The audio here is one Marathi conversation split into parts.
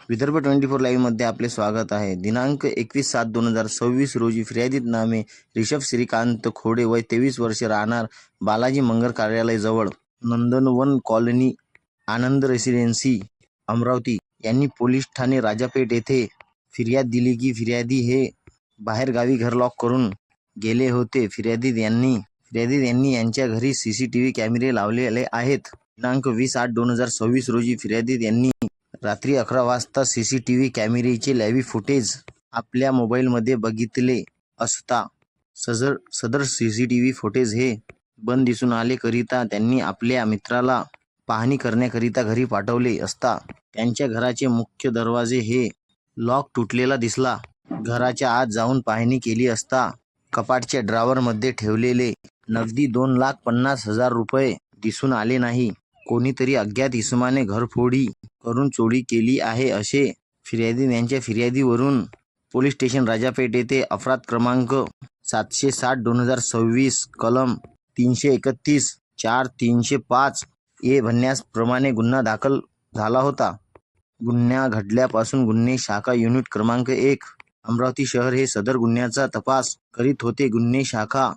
विदर्भ 24 लाईव्हमध्ये आपले स्वागत आहे. दिनांक 21/7/2026 रोजी फिर्यादीत नामे रिषभ श्रीकांत खोडे वय 23 वर्षे राहणार बालाजी मंगर कार्यालय जवळ नंदनवन कॉलनी आनंद रेसिडेन्सी अमरावती यांनी पोलीस ठाणे राजापेठ येथे फिर्याद दिली की फिर्यादी हे बाहेरगावी घर लॉक करून गेले होते. फिर्यादी यांनी यांच्या घरी सीसीटीव्ही कॅमेरे लावलेले आहेत. दिनांक 20/8/2026 रोजी फिर्यादी यांनी रात्री 11 वाजता सीसीटीव्ही कॅमेऱ्याचे लाईव्ह फुटेज आपल्या मोबाईलमध्ये बघितले असता सदर सीसीटीव्ही फुटेज हे बंद दिसून आले करिता त्यांनी आपल्या मित्राला पाहणी करण्याकरिता घरी पाठवले असता त्यांच्या घराचे मुख्य दरवाजे हे लॉक तुटलेला दिसला. घराच्या आत जाऊन पाहणी केली असता कपाटच्या ड्रॉवरमध्ये ठेवलेले नगदी 2,50,000 रुपये दिसून आले नाही. कोणीतरी अज्ञात इसमाने घरफोडी करून चोरी केली आहे असे फिर्यादी यांच्या फिर्यादीवरून पोलीस स्टेशन राजापेठ येथे अपराध क्रमांक 760/2026 कलम 331 4 305 ए भन्यासप्रमाणे गुन्हा दाखल झाला होता. गुन्हा घडल्यापासून गुन्हे शाखा युनिट क्रमांक 1 अमरावती शहर हे सदर गुन्ह्याचा तपास करीत होते. गुन्हे शाखा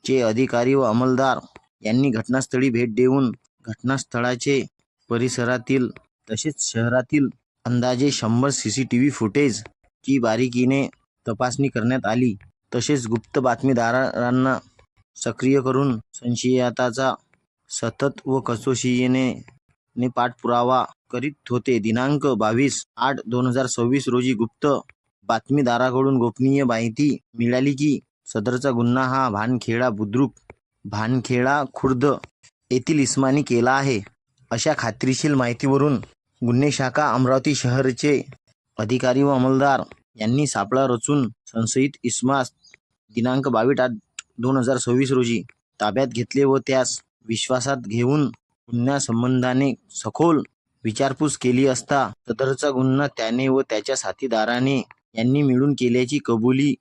चे अधिकारी व अंमलदार यांनी घटनास्थळी भेट देऊन घटनास्थळाचे परिसरातील तसेच शहरातील अंदाजे 100 सीसीटीव्ही फुटेज ची बारीकीने तपासणी करण्यात आली. तसेच गुप्त बातमीदारांना सक्रिय करून संशयिताचा सतत व कसोशीने पाठपुरावा करीत होते. दिनांक 22/8/2026 रोजी गुप्त बातमीदाराकडून गोपनीय माहिती मिळाली की सदरचा गुन्हा हा भानखेडा खुर्द येथील इसमानी केला आहे. अशा खात्रीशीर माहितीवरून गुन्हे शाखा अमरावती शहरचे अधिकारी व अंमलदार यांनी सापळा रचून संशयित इसमास दिनांक 22/8/2026 रोजी ताब्यात घेतले व त्यास विश्वासात घेऊन गुन्ह्यासंबंधाने सखोल विचारपूस केली असता सदरचा गुन्हा त्याने व त्याच्या साथीदाराने यांनी मिळून केल्याची कबुली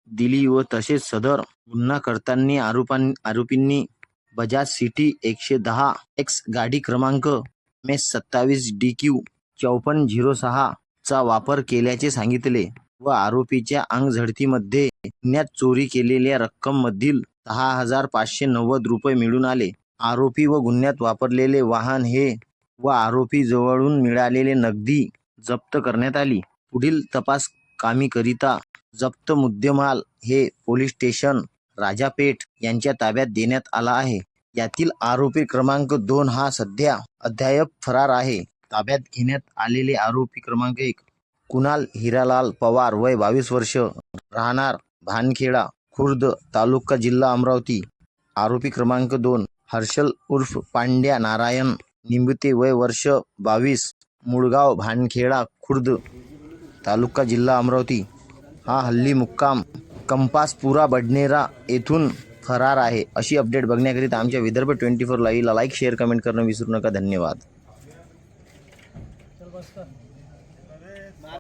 दिली व तसेच सदर गुन्हा करताना आरोपींनी बजाज सिटी 110X गाडी क्रमांक MS27 DQ 5406 चा वापर केल्याचे सांगितले व आरोपीच्या अंगझडतीमध्ये गुन्ह्यात चोरी केलेल्या रक्कम मधील 6,590 रुपये मिळून आले. आरोपी व गुन्ह्यात वापरलेले वाहन हे व आरोपी जवळून मिळालेले नगदी जप्त करण्यात आली. पुढील तपास कामीकरिता जप्त मुद्देमाल हे पोलीस स्टेशन राजापेठ यांच्या ताब्यात देण्यात आला आहे. यातील आरोपी क्रमांक 2 हा सध्या अद्याप फरार आहे. ताब्यात घेण्यात आलेले आरोपी क्रमांक 1 कुणाल हिरालाल पवार वय 22 वर्ष राहणार भानखेडा खुर्द तालुका जिल्हा अमरावती. आरोपी क्रमांक 2 हर्षल उर्फ पांड्या नारायण निंबते वय वर्ष 22 मुळगाव भानखेडा खुर्द तालुका जिल्हा अमरावती. हा हल्ली मुक्काम कंपासपुरा बडनेरा येथून फरार आहे. अशी अपडेट बघण्याकरिता आमच्या विदर्भ 24 लाईव्हला लाईक शेअर कमेंट करणं विसरू नका. धन्यवाद.